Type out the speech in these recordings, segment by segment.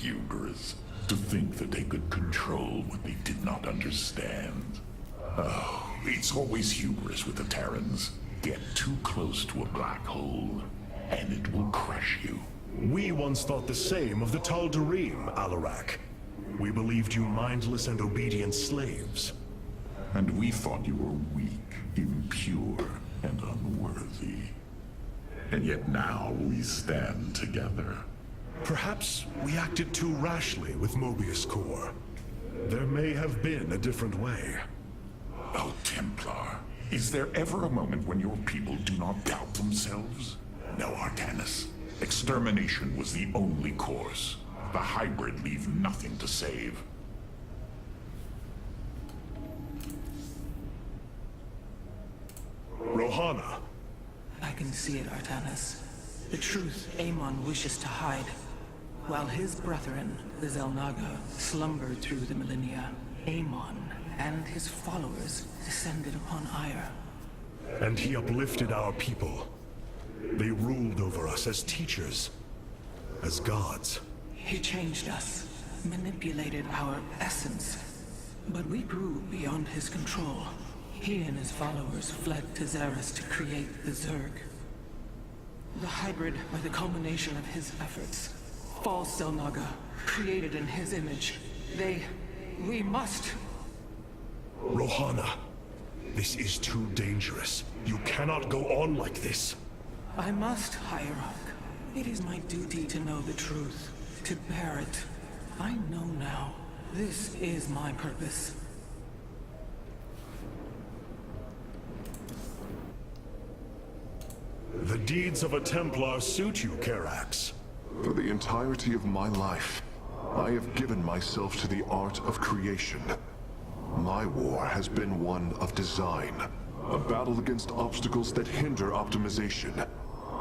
hubris. To think that they could control what they did not understand. Oh, it's always hubris with the Terrans. Get too close to a black hole, and it will crush you. We once thought the same of the Tal'Darim, Alarak. We believed you mindless and obedient slaves. And we thought you were weak, impure, and unworthy. And yet now we stand together. Perhaps we acted too rashly with Mobius Core. There may have been a different way. Oh, Templar, is there ever a moment when your people do not doubt themselves? No, Artanis. Extermination was the only course. The hybrid leave nothing to save. Rohana. I can see it, Artanis. The truth Amon wishes to hide. While his brethren, the Xel'Naga, slumbered through the millennia, Amon and his followers descended upon Ire. And he uplifted our people. They ruled over us as teachers, as gods. He changed us, manipulated our essence. But we grew beyond his control. He and his followers fled to Xeris to create the Zerg. The hybrid are the culmination of his efforts. False Xel'Naga, created in his image. We must... Rohana, this is too dangerous. You cannot go on like this. I must, Hierarch. It is my duty to know the truth, to bear it. I know now. This is my purpose. The deeds of a Templar suit you, Karax. For the entirety of my life, I have given myself to the art of creation. My war has been one of design, a battle against obstacles that hinder optimization.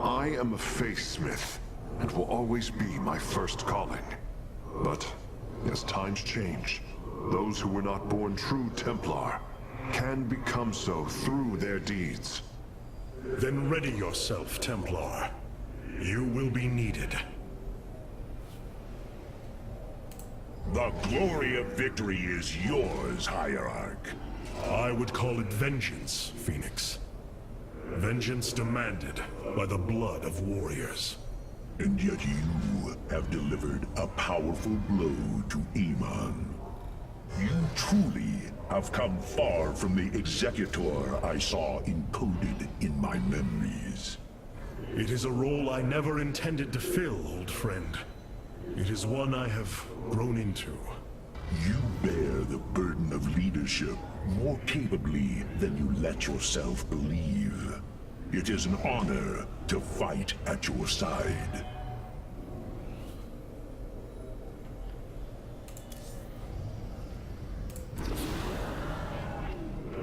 I am a faithsmith, and will always be my first calling. But, as times change, those who were not born true Templar can become so through their deeds. Then ready yourself, Templar. You will be needed. The glory of victory is yours, Hierarch. I would call it vengeance, Phoenix. Vengeance demanded by the blood of warriors. And yet you have delivered a powerful blow to Amon. You truly have come far from the Executor I saw encoded in my memories. It is a role I never intended to fill, old friend. It is one I have grown into. You bear the burden of leadership more capably than you let yourself believe. It is an honor to fight at your side.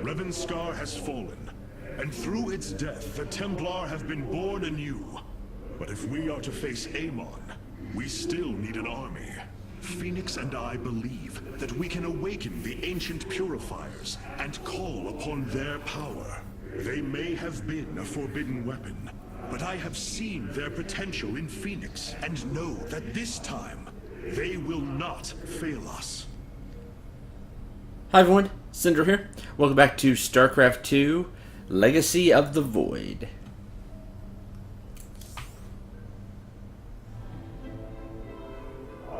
Revanskar has fallen, and through its death, the Templar have been born anew. But if we are to face Amon, we still need an army. Phoenix and I believe that we can awaken the ancient Purifiers and call upon their power. They may have been a forbidden weapon, but I have seen their potential in Phoenix and know that this time, they will not fail us. Hi everyone, Cendril here. Welcome back to Starcraft 2, Legacy of the Void.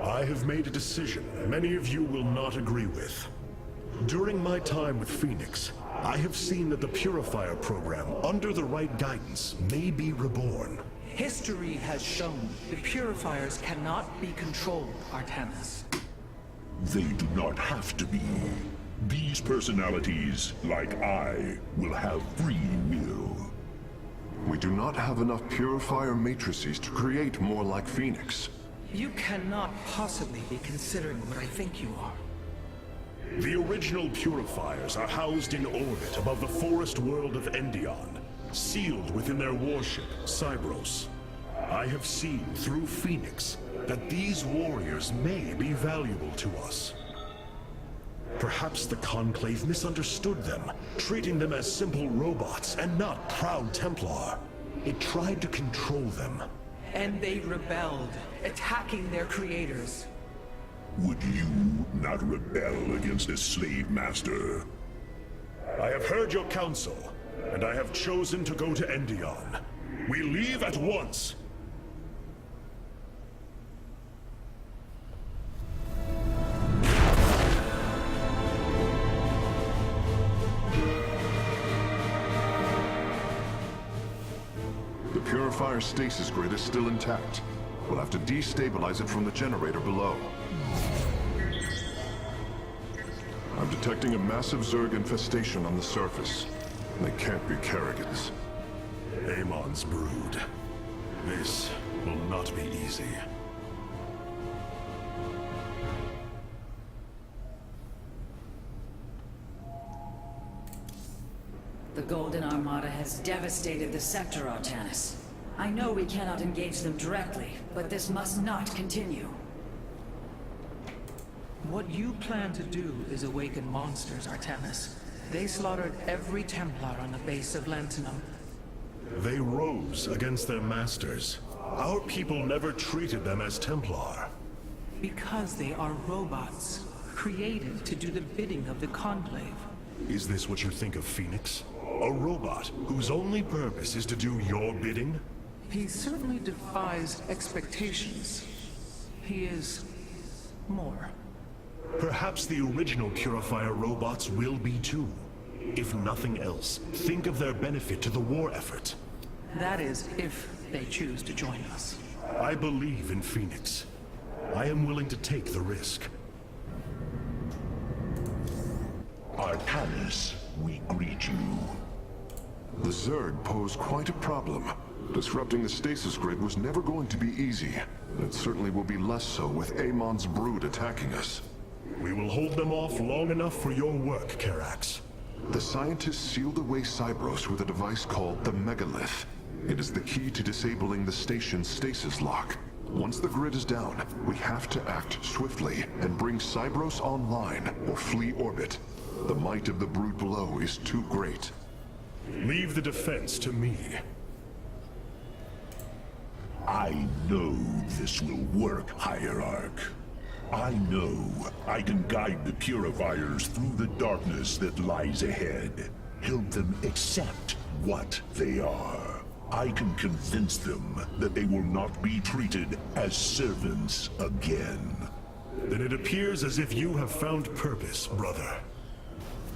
I have made a decision many of you will not agree with. During my time with Phoenix, I have seen that the Purifier program, under the right guidance, may be reborn. History has shown the Purifiers cannot be controlled, Artanis. They do not have to be. These personalities, like I, will have free will. We do not have enough Purifier matrices to create more like Phoenix. You cannot possibly be considering what I think you are. The original Purifiers are housed in orbit above the forest world of Endion, sealed within their warship, Cybros. I have seen through Phoenix that these warriors may be valuable to us. Perhaps the Conclave misunderstood them, treating them as simple robots and not proud Templar. It tried to control them. And they rebelled, attacking their creators. Would you not rebel against a slave master? I have heard your counsel, and I have chosen to go to Endion. We leave at once. The Purifier stasis grid is still intact. We'll have to destabilize it from the generator below. I'm detecting a massive Zerg infestation on the surface. They can't be Kerrigans. Amon's brood. This will not be easy. The Golden Armada has devastated the sector, Artanis. I know we cannot engage them directly, but this must not continue. What you plan to do is awaken monsters, Artanis. They slaughtered every Templar on the base of Lantinum. They rose against their masters. Our people never treated them as Templar. Because they are robots, created to do the bidding of the Conclave. Is this what you think of Phoenix? A robot whose only purpose is to do your bidding? He certainly defies expectations. He is more. Perhaps the original Purifier robots will be too. If nothing else, think of their benefit to the war effort. That is, if they choose to join us. I believe in Phoenix. I am willing to take the risk. Artanis, we greet you. The Zerg pose quite a problem. Disrupting the stasis grid was never going to be easy. And it certainly will be less so with Amon's brood attacking us. We will hold them off long enough for your work, Karax. The scientists sealed away Cybros with a device called the Megalith. It is the key to disabling the station's stasis lock. Once the grid is down, we have to act swiftly and bring Cybros online or flee orbit. The might of the brood below is too great. Leave the defense to me. I know this will work, Hierarch. I know I can guide the Purifiers through the darkness that lies ahead. Help them accept what they are. I can convince them that they will not be treated as servants again. Then it appears as if you have found purpose, brother.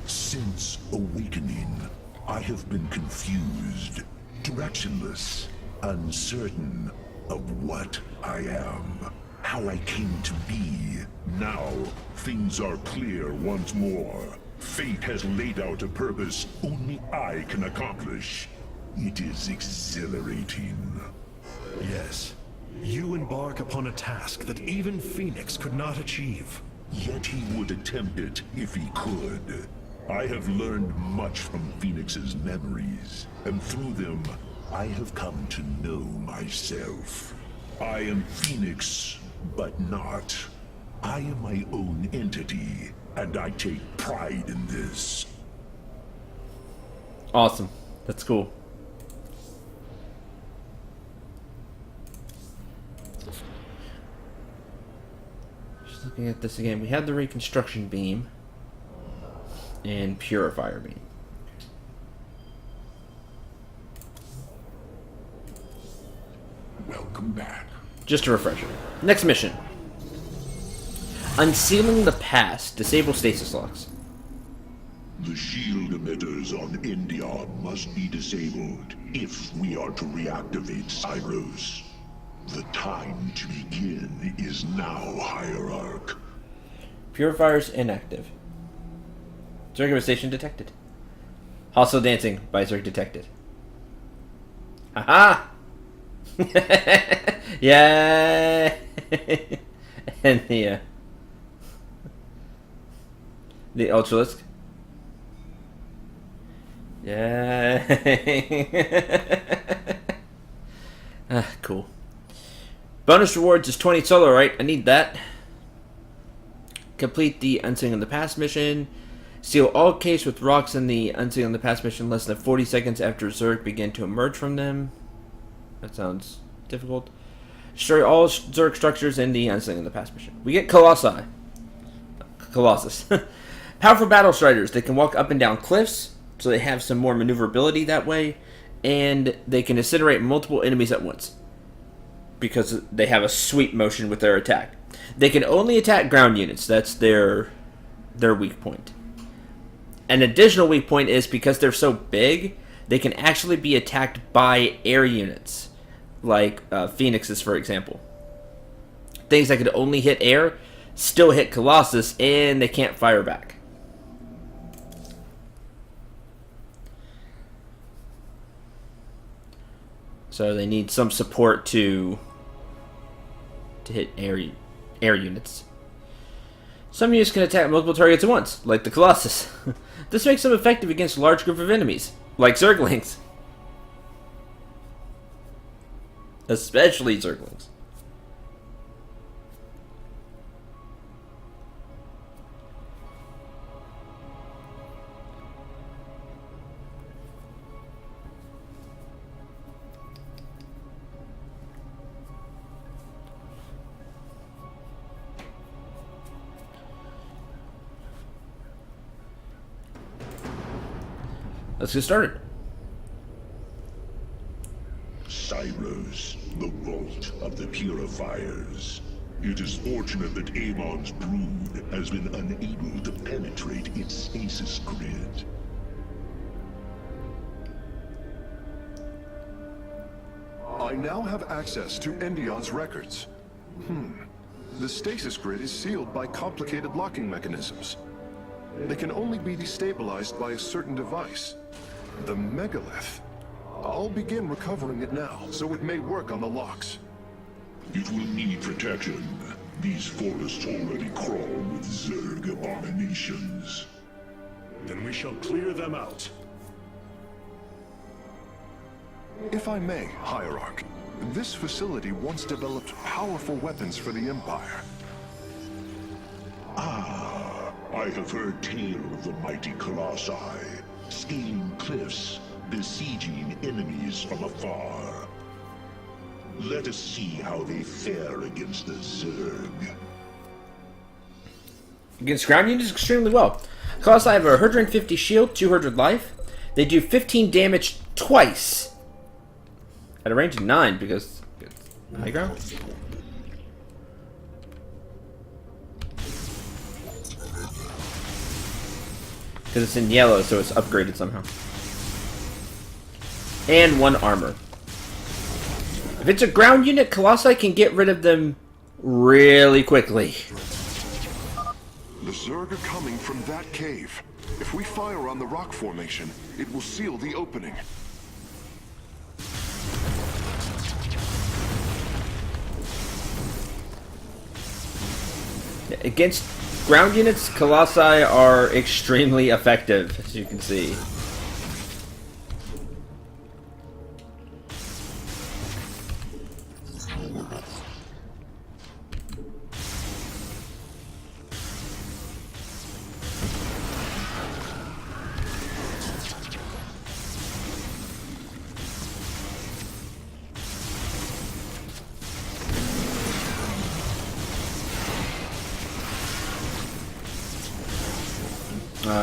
Since awakening, I have been confused, directionless, uncertain of what I am, how I came to be. Now, things are clear once more. Fate has laid out a purpose only I can accomplish. It is exhilarating. Yes, you embark upon a task that even Phoenix could not achieve. Yet he would attempt it if he could. I have learned much from Phoenix's memories, and through them, I have come to know myself. I am Phoenix, but not. I am my own entity, and I take pride in this. Awesome. That's cool. Just looking at this again. We have the reconstruction beam and purifier beam. Welcome back. Just a refresher. Next mission. Unsealing the past. Disable stasis locks. The shield emitters on Endion must be disabled if we are to reactivate Cybros. The time to begin is now, Hierarch. Purifiers inactive. Zerg station detected. Hostile dancing by Zerg detected. Haha! Yeah! And the Ultralisk. Yeah! Cool. Bonus rewards is 20 Solarite. I need that. Complete the Unsealing of the Past mission. Seal all case with rocks in the Unsealing of the Past mission less than 40 seconds after Zerg begin to emerge from them. That sounds difficult. Destroy all Zerg structures in the unseen in the past mission. We get Colossi. Colossus. Powerful battle striders. They can walk up and down cliffs, so they have some more maneuverability that way. And they can incinerate multiple enemies at once, because they have a sweep motion with their attack. They can only attack ground units. That's their weak point. An additional weak point is because they're so big, they can actually be attacked by air units, like Phoenixes, for example. Things that could only hit air still hit Colossus, and they can't fire back. So they need some support to hit air units. Some units can attack multiple targets at once, like the Colossus. This makes them effective against a large group of enemies, like Zerglings. Especially Zerglings. Let's get started. Cyrus, the vault of the Purifiers. It is fortunate that Amon's brood has been unable to penetrate its stasis grid. I now have access to Endion's records. The stasis grid is sealed by complicated locking mechanisms. They can only be destabilized by a certain device. The megalith. I'll begin recovering it now, so it may work on the locks. It will need protection. These forests already crawl with Zerg abominations. Then we shall clear them out. If I may, Hierarch, this facility once developed powerful weapons for the Empire. I have heard tale of the mighty Colossi, scaling cliffs, besieging enemies from afar. Let us see how they fare against the Zerg. Against ground units extremely well. Colossi have a 150 shield, 200 life. They do 15 damage twice. At a range of 9 because it's high ground. Because it's in yellow, so it's upgraded somehow. And 1 armor. If it's a ground unit, Colossi can get rid of them really quickly. The Zerg are coming from that cave. If we fire on the rock formation, it will seal the opening. Against ground units, Colossi are extremely effective, as you can see.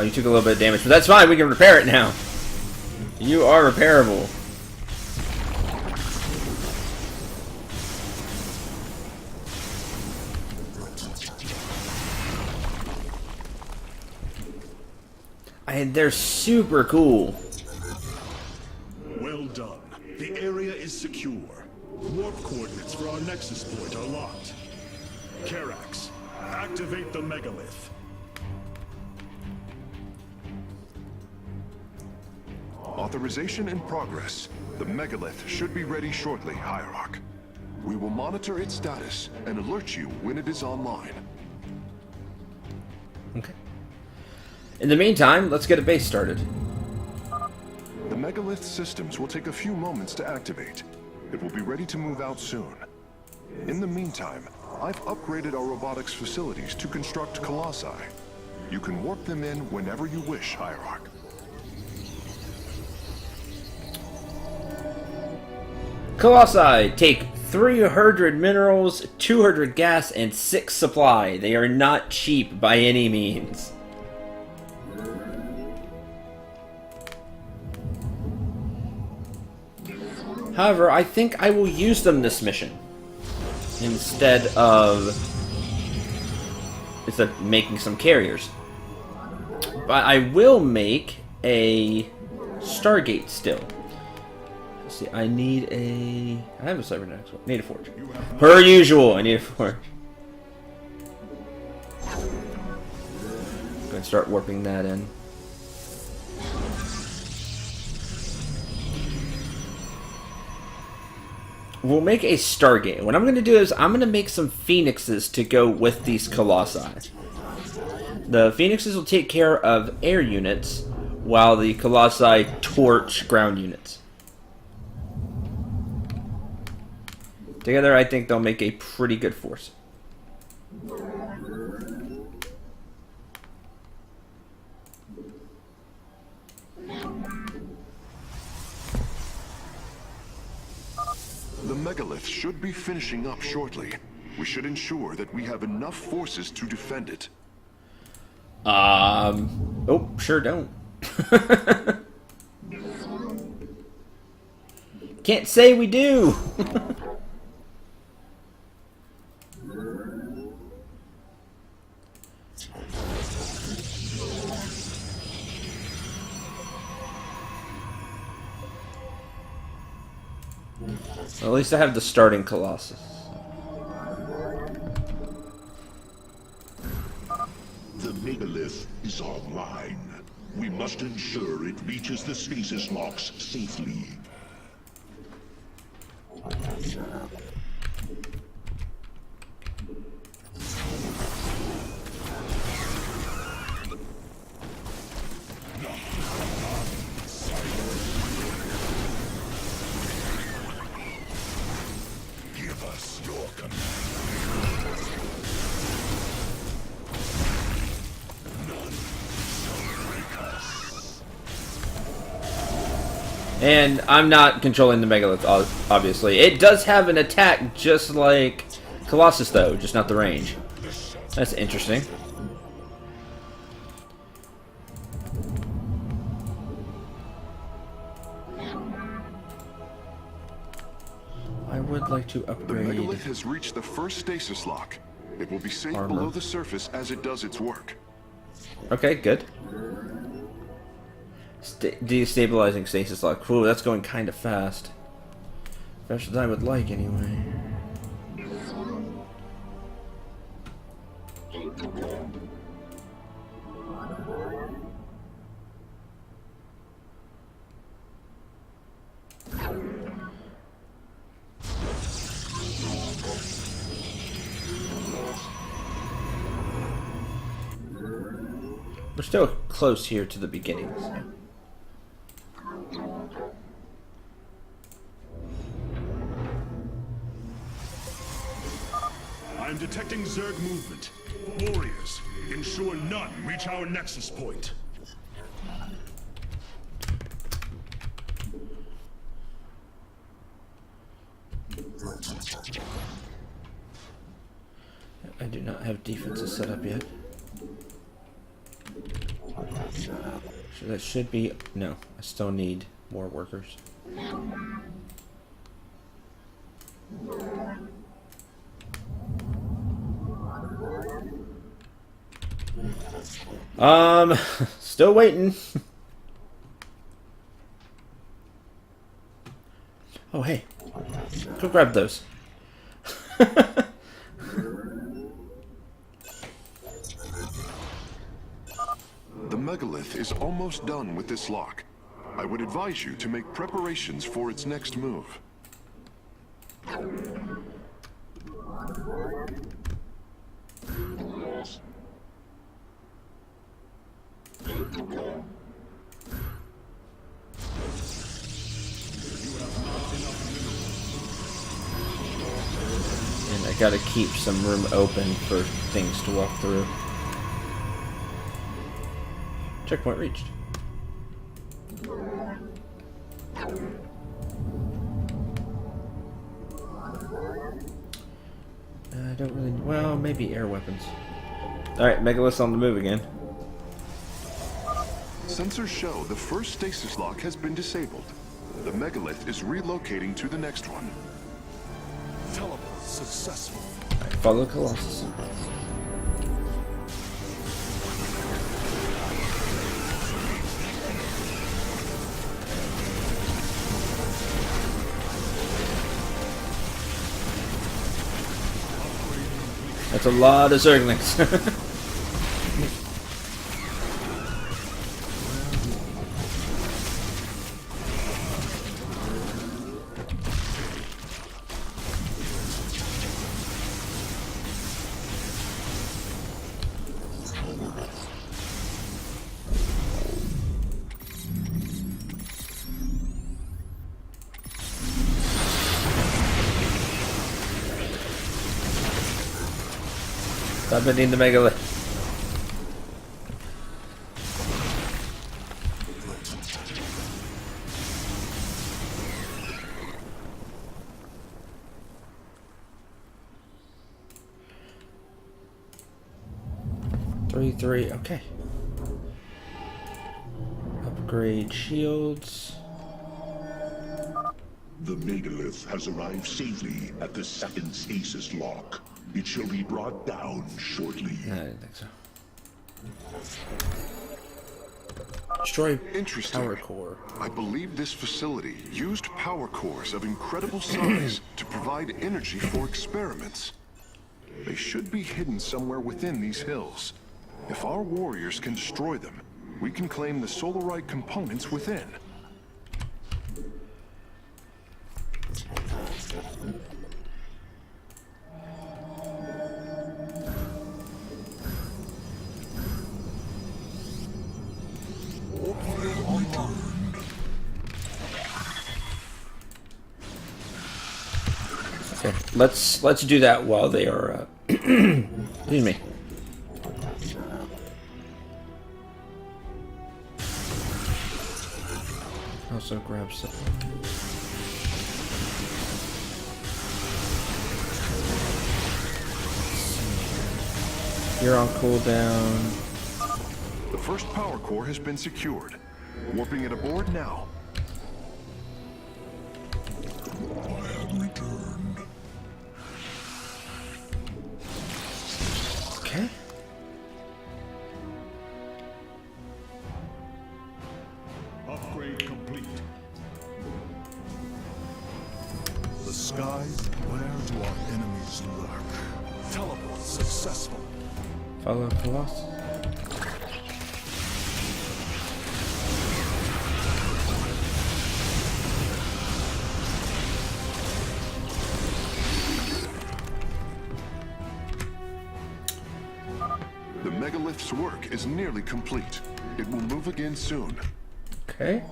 You took a little bit of damage, but that's fine. We can repair it now. You are repairable. And they're super cool. Well done. The area is secure. Warp coordinates for our nexus point are locked. Karax, activate the megalith. Authorization in progress. The megalith should be ready shortly, Hierarch. We will monitor its status and alert you when it is online. Okay. In the meantime, let's get a base started. The megalith systems will take a few moments to activate. It will be ready to move out soon. In the meantime, I've upgraded our robotics facilities to construct Colossi. You can warp them in whenever you wish, Hierarch. Colossi take 300 minerals, 200 gas, and 6 supply. They are not cheap by any means. However, I think I will use them this mission instead of making some carriers. But I will make a Stargate still. Let's see, I have a cybernetics one. Need a forge. Per usual, I need a forge. I'm going to start warping that in. We'll make a Stargate. What I'm going to do is I'm going to make some Phoenixes to go with these Colossi. The Phoenixes will take care of air units, while the Colossi torch ground units. Together, I think they'll make a pretty good force. The megalith should be finishing up shortly. We should ensure that we have enough forces to defend it. Oh, sure don't. Can't say we do. Well, at least I have the starting Colossus. The megalith is online. We must ensure it reaches the stasis locks safely. Give us your command. And I'm not controlling the megalith, obviously. It does have an attack just like Colossus, though, just not the range. That's interesting. I would like to upgrade. The megalith has reached the first stasis lock. It will be safe Armor. below the surface as it does its work. Okay, good. Destabilizing stasis lock. Ooh, that's going kind of fast. Faster than I would like, anyway. We're still close here to the beginning, so. I'm detecting Zerg movement. Warriors, ensure none reach our nexus point. I do not have defenses set up yet. So that should be... No, I still need more workers. Still waiting. Oh, hey. Go grab those. The megalith is almost done with this lock. I would advise you to make preparations for its next move. And I gotta keep some room open for things to walk through. Checkpoint reached. don't really... Well, maybe air weapons. Alright, Megalith's on the move again. Sensors show the first stasis lock has been disabled. The megalith is relocating to the next one. Teleport successful. Alright, follow Colossus. That's a lot of Zerglings. Stop hitting the megalith. Three, okay. Upgrade shields. The megalith has arrived safely at the second stasis lock. It shall be brought down shortly. I didn't think so. Destroy Interesting. power core. I believe this facility used power cores of incredible size to provide energy for experiments. They should be hidden somewhere within these hills. If our warriors can destroy them, we can claim the Solarite components within. Okay, let's do that while they are. Excuse me. Also grab some. You're on cooldown. The first power core has been secured. Warping it aboard now. I have returned. Okay. Upgrade complete. The skies, where do our enemies lurk? Teleport successful. Follow Colossus. The megalith's work is nearly complete. It will move again soon. Okay.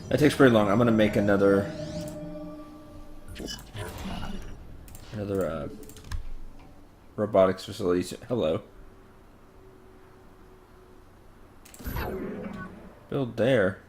That takes pretty long. I'm gonna make another robotics facility. Hello. Build there.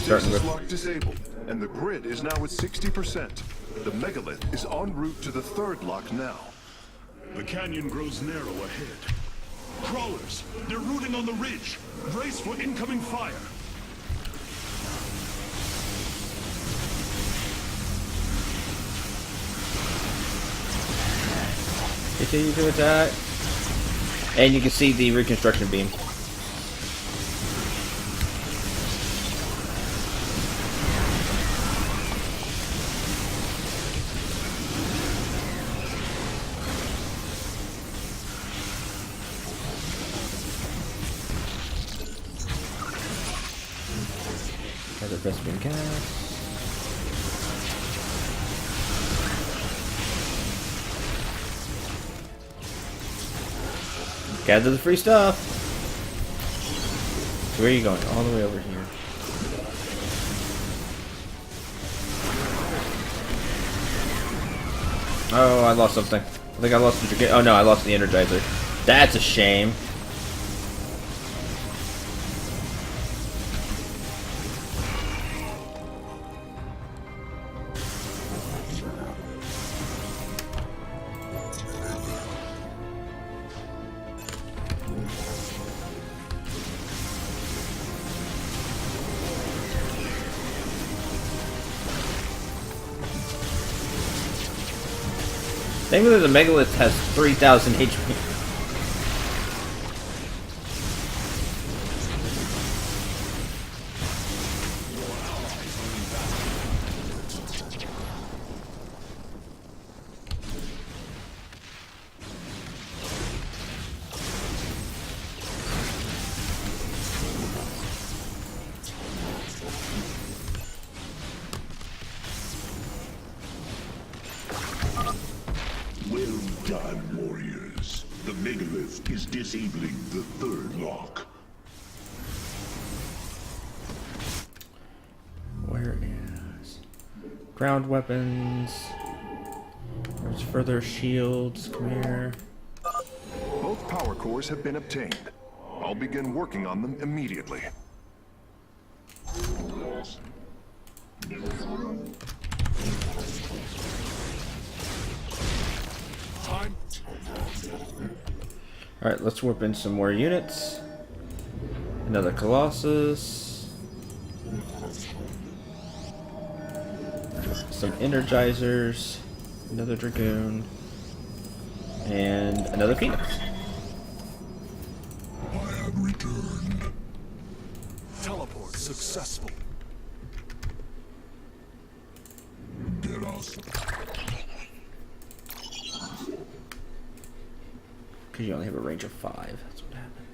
Starting Stasis with lock disabled, and the grid is now at 60%. The megalith is en route to the third lock now. The canyon grows narrow ahead. Crawlers, they're rooting on the ridge. Brace for incoming fire. continue to attack. And you can see the reconstruction beam. Another Vespene gas. Gather the free stuff. Where are you going? All the way over here. Oh, I lost something. I think I lost the... Oh no, I lost the Energizer. That's a shame. Thankfully, the Megalith has 3,000 HP. Well done, warriors. The Megalith is disabling the third lock. Where is... ground weapons. There's further shields. Come here. Both power cores have been obtained. I'll begin working on them immediately. Alright, let's warp in some more units. Another Colossus. Some Energizers. Another Dragoon. And another Phoenix. I have returned. Teleport successful. Get us. Because you only have a range of 5. That's what happened.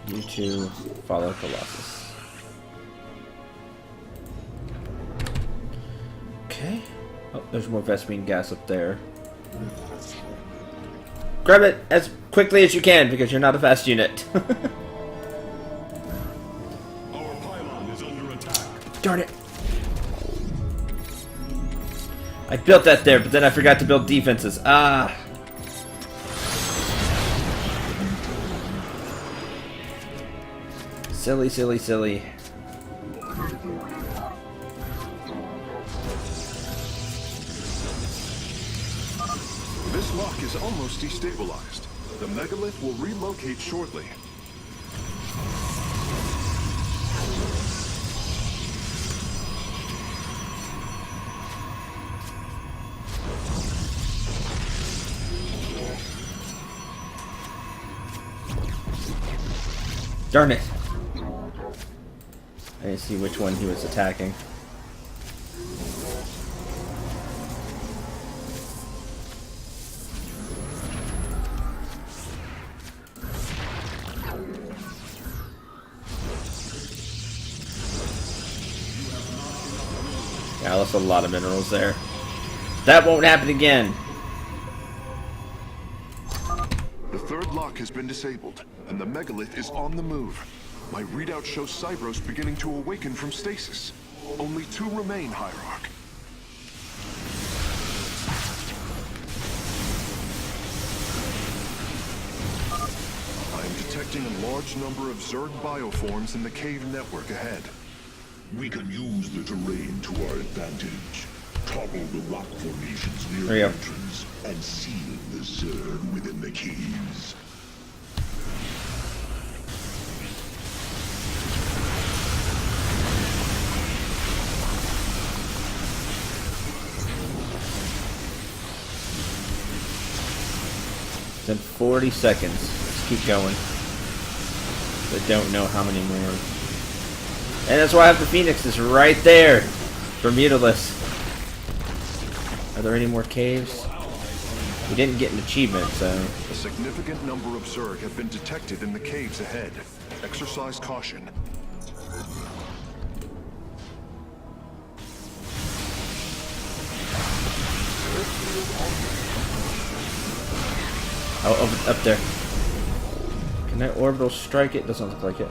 You two follow Colossus. Okay. Oh, there's more Vespene gas up there. Grab it as quickly as you can because you're not a fast unit. Our pylon is under attack. Darn it. I built that there, but then I forgot to build defenses. Ah. Silly, silly, silly. This lock is almost destabilized. The Megalith will relocate shortly. Darn it. I didn't see which one he was attacking. Yeah, that's a lot of minerals there. That won't happen again. The third lock has been disabled, and the Megalith is on the move. My readout shows Cybros beginning to awaken from stasis. Only 2 remain, Hierarch. I am detecting a large number of Zerg bioforms in the cave network ahead. We can use the terrain to our advantage. Topple the rock formations near There you the go. entrance and seal the Zerg within the caves. It's in 40 seconds. Let's keep going. I don't know how many more. And that's why I have the Phoenixes right there for Mutalisk. Are there any more caves? We didn't get an achievement, so... A significant number of Zerg have been detected in the caves ahead. Exercise caution. Oh, up there. Can that orbital strike it? Doesn't look like it.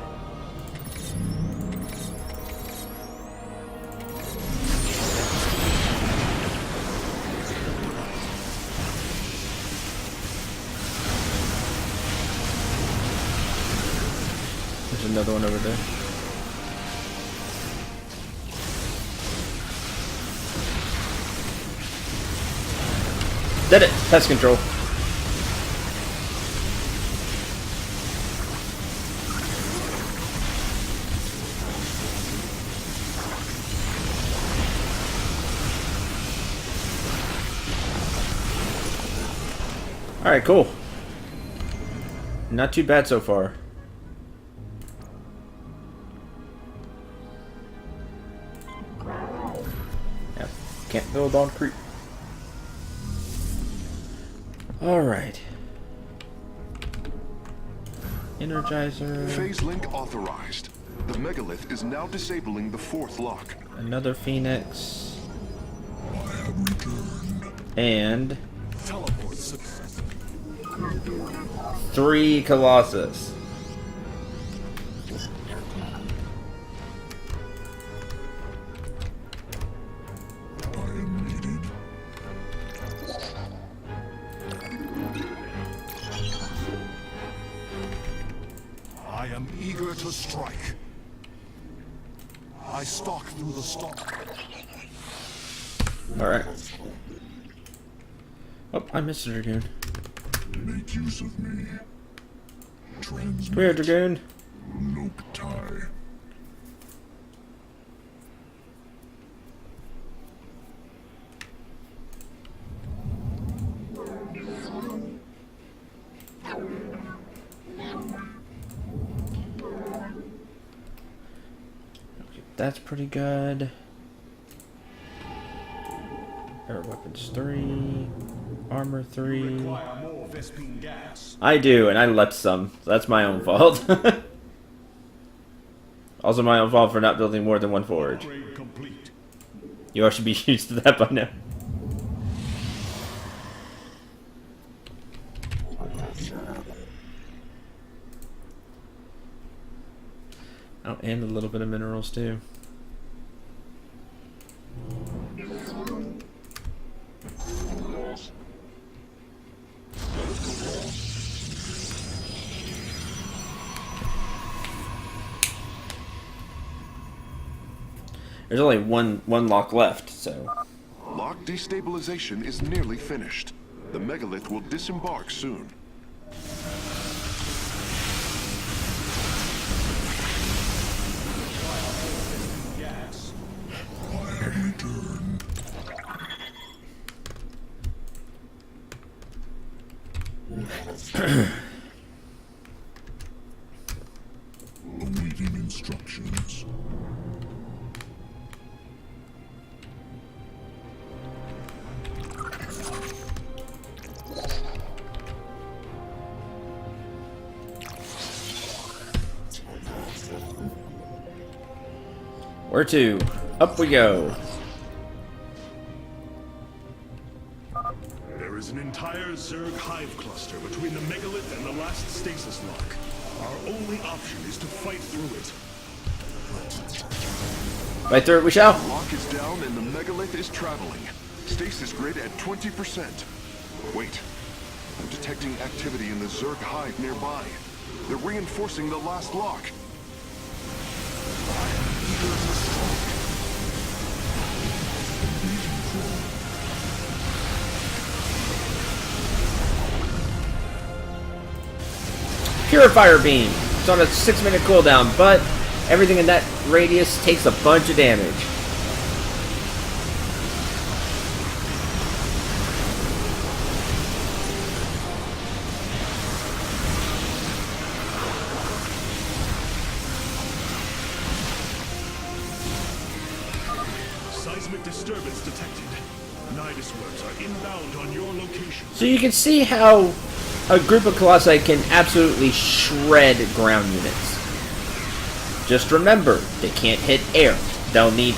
There's another one over there. Did it! Pest control. Alright, cool. Not too bad so far. Yeah, can't build on creep. Alright. Energizer. Phase link authorized. The megalith is now disabling the 4th lock. Another Phoenix. And Teleport success. 3 Colossus. I am eager to strike. I stalk through the storm. Alright. Oh, I missed a Dragoon. Make use of me. Transmit. Come here, Dragoon. Loop tie. Okay, that's pretty good. Air weapons 3. Armor 3. Require more Vespine gas. I do, and I left some. So that's my own fault. Also my own fault for not building more than one forge. Upgrade complete. You all should be used to that by now. Oh, and a little bit of minerals too. There's only one lock left, so. Lock destabilization is nearly finished. The megalith will disembark soon. Gas. I have returned. Awaiting instructions. Where to? Up we go. There is an entire Zerg hive cluster between the megalith and the last stasis lock. Our only option is to fight through it. Right through it we shall. Lock is down and the megalith is traveling. Stasis grid at 20%. Wait. I'm detecting activity in the Zerg hive nearby. They're reinforcing the last lock. Purifier beam. It's on a 6-minute cooldown, but everything in that radius takes a bunch of damage. Seismic disturbance detected. Nidus works are inbound on your location. So you can see how a group of Colossi can absolutely shred ground units. Just remember, they can't hit air. They'll need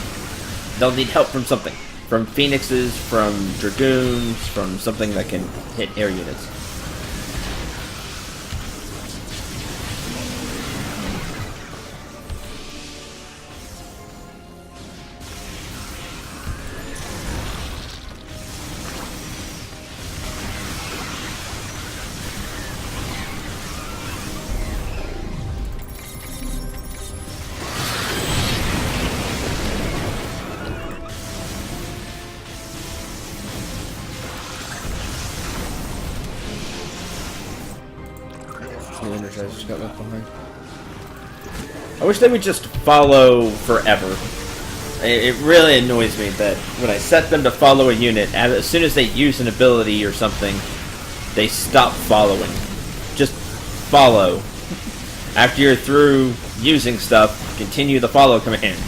help from something. From Phoenixes, from Dragoons, from something that can hit air units. Just got left behind. I wish they would just follow forever. It really annoys me that when I set them to follow a unit, as soon as they use an ability or something, they stop following. Just follow. After you're through using stuff, continue the follow command.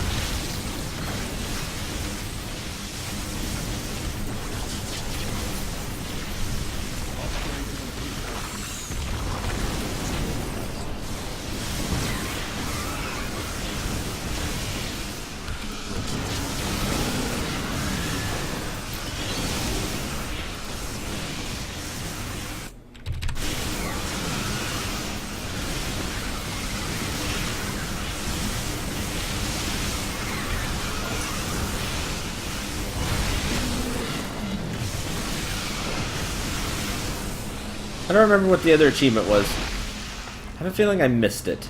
I don't remember what the other achievement was. I have a feeling I missed it.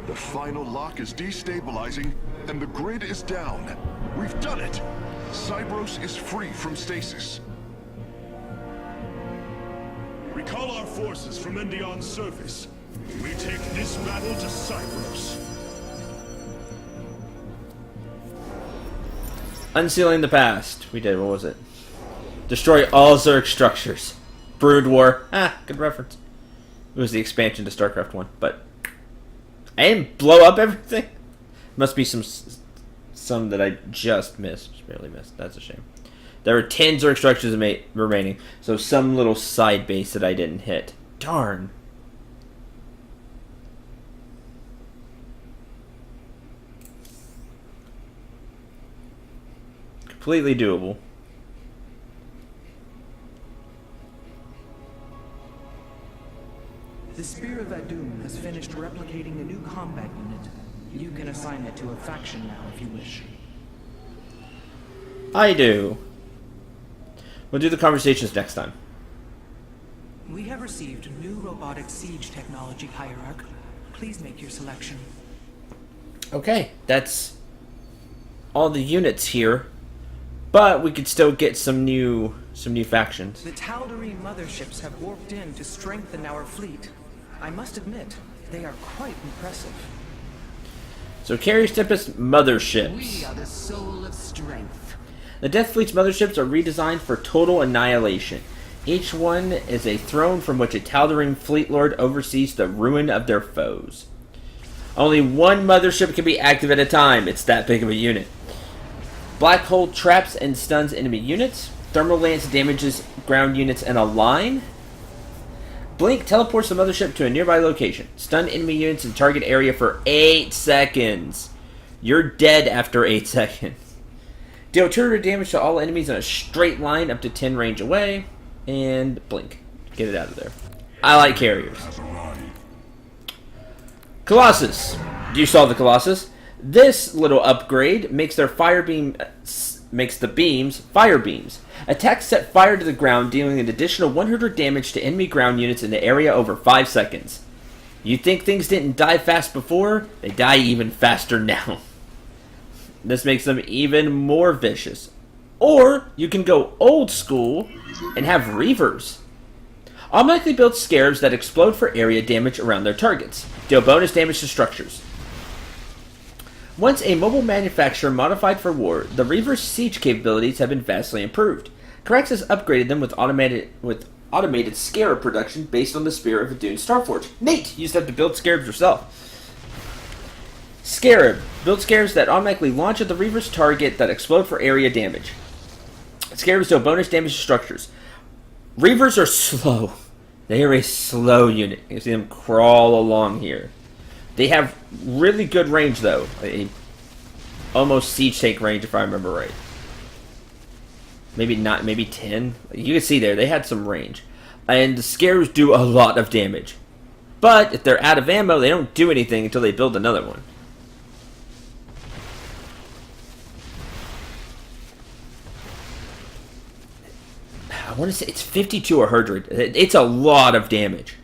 The final lock is destabilizing, and the grid is down. We've done it! Cybros is free from stasis. Recall our forces from Endion's surface. We take this battle to Cybros. Unsealing the past. We did. What was it? Destroy all Zerg structures. Brood War. Ah, good reference. It was the expansion to Starcraft 1, but I didn't blow up everything. Must be some that I just missed. Just barely missed. That's a shame. There were 10 Zerg structures remaining, so some little side base that I didn't hit. Darn. Completely doable. The Spear of Adun has finished replicating a new combat unit. You can assign it to a faction now if you wish. I do. We'll do the conversations next time. We have received new robotic siege technology, Hierarch. Please make your selection. Okay, that's all the units here. But we could still get some new factions. The Tal'Darim motherships have warped in to strengthen our fleet. I must admit, they are quite impressive. So Carrier Tempest motherships. We are the soul of strength. The Death Fleet's motherships are redesigned for total annihilation. Each one is a throne from which a Tal'Darim fleet lord oversees the ruin of their foes. Only one mothership can be active at a time. It's that big of a unit. Black Hole traps and stuns enemy units. Thermal Lance damages ground units in a line. Blink teleports the mothership to a nearby location. Stun enemy units in target area for 8 seconds. You're dead after 8 seconds. Deal 200 damage to all enemies in a straight line up to 10 range away. And blink. Get it out of there. I like carriers. Colossus. You saw the Colossus. This little upgrade makes their makes the beams fire beams. Attacks set fire to the ground, dealing an additional 100 damage to enemy ground units in the area over 5 seconds. You think things didn't die fast before? They die even faster now. This makes them even more vicious. Or you can go old school and have Reavers. Automatically build scarabs that explode for area damage around their targets. Deal bonus damage to structures. Once a mobile manufacturer modified for war, the Reaver's siege capabilities have been vastly improved. Corax has upgraded them with automated scarab production based on the Spear of Adun Starforge. Neat! You just have to build scarabs yourself. Scarab. Build scarabs that automatically launch at the Reaver's target that explode for area damage. Scarabs deal bonus damage to structures. Reavers are slow. They are a slow unit. You see them crawl along here. They have really good range, though. Almost siege tank range, if I remember right. Maybe not, maybe 10. You can see there, they had some range. And the scares do a lot of damage. But if they're out of ammo, they don't do anything until they build another one. I want to say it's 52 or 100. It's a lot of damage.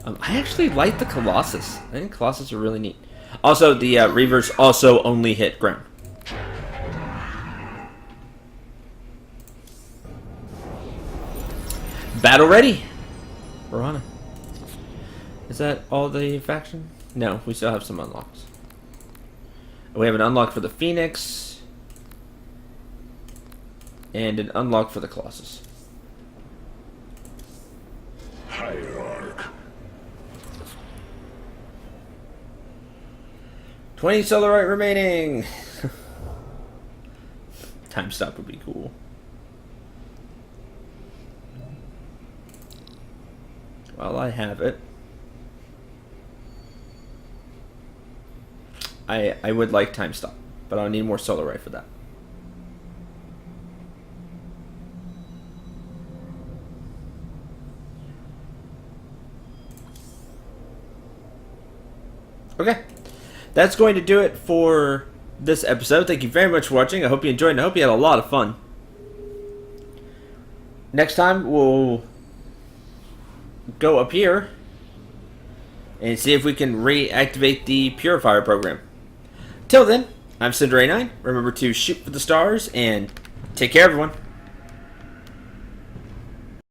I actually like the Colossus. I think Colossus are really neat. Also, the Reavers also only hit ground. Battle ready. We're on it. Is that all the faction? No, we still have some unlocks. We have an unlock for the Phoenix. And an unlock for the Colossus. Hierarch. 20 Solarite remaining. Time stop would be cool. Well, I have it. I would like time stop, but I'll need more Solarite for that. Okay, that's going to do it for this episode. Thank you very much for watching. I hope you enjoyed and I hope you had a lot of fun. Next time, we'll go up here and see if we can reactivate the Purifier program. Till then, I'm Ep.19. Remember to shoot for the stars and take care, everyone.